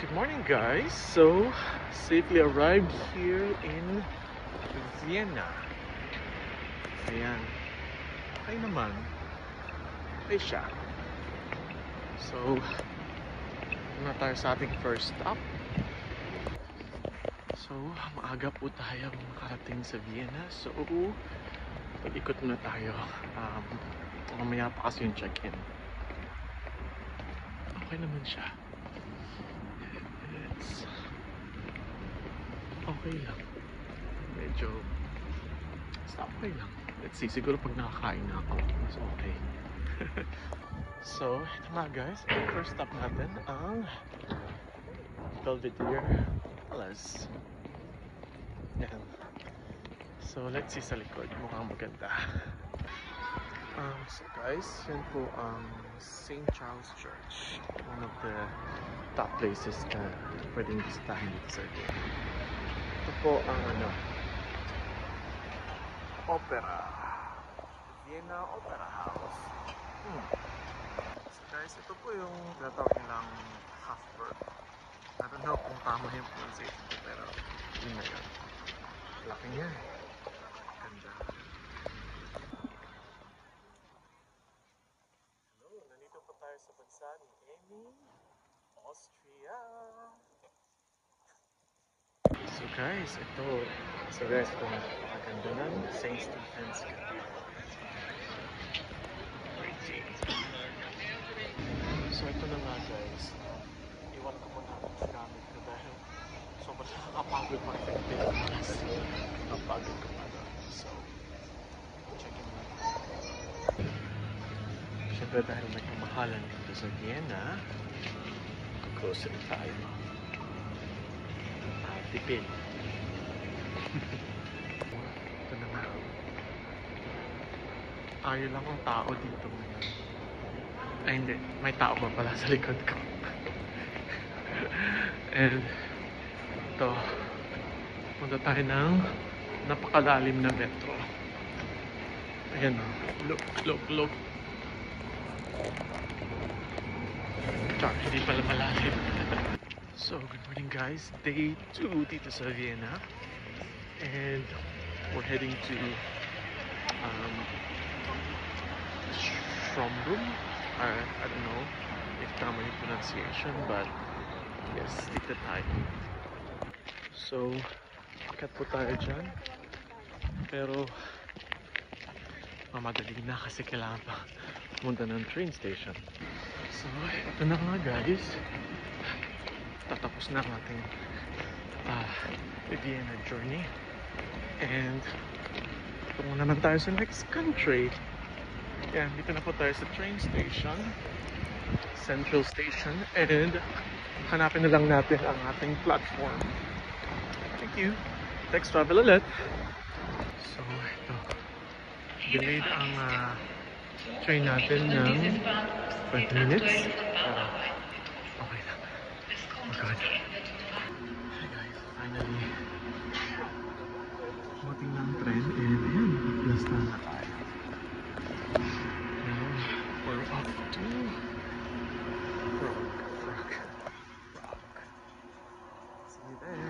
Good morning, guys. So, safely arrived here in Vienna. Ayan. Okay naman. Okay siya. So, ito na tayo sa ating first stop. So, maaga po tayo makarating sa Vienna. So, pag-ikot na tayo. Mamaya pa kasi yung check-in. Okay naman siya. It's okay lang. Medyo basta okay lang. Let's see, siguro pag nakakain na ako, mas okay. So, ito na guys. Ang first stop natin ang Belvedere Palace. Yan. So, let's see sa likod. Mukhang maganda. So guys, yan po ang St. Charles Church. One of the top places na pwedeng bisitahin dito sa Vienna. Ito po ang Opera. Vienna Opera House. So guys, ito po yung tinatawag nilang Hofburg. I don't know kung tama yung pronunciation ko, pero yun na yun. Laki niya. Ganda. Sa bansa ni Amy, Austria. So guys, ito napakaganda ng St. Stephen's Cathedral. So ito na nga guys, iwan ko muna ang gamit ko dahil sobrang nakakapagod mag-effective class. Nakapagod ko pa doon. So, check in na. Siyempre dahil may kamahalan dito sa Vienna, mag-grocery tayo. Tipid. Ito na nga. Tayo lang ang tao dito ngayon. Ay hindi, may tao pa pala sa likod ko. And ito, punta tayo ng napakalalim na metro. Ayan o, look. Char, hindi pala malalim. So, good morning guys. Day 2 dito sa Vienna. And we're heading to Schönbrunn. I don't know if tama yung pronunciation, but yes, dito tayo. So, cut po tayo dyan. Pero, mamadali na kasi kailangan pa pumunta ng train station. So, ito na nga guys. Tatapos na ang ating Vienna journey. And tungo naman tayo sa next country. Yan, dito na po tayo sa train station. Central Station. And hanapin na lang natin ang ating platform. Thank you. Next travel ulit. So, ito. Delayed ang train natin ng 20 minutes. Okay lang. Oh God. Hey guys, finally. Buting ng train and ayan, plus na tayo. Now, we're off to Prague. See you there.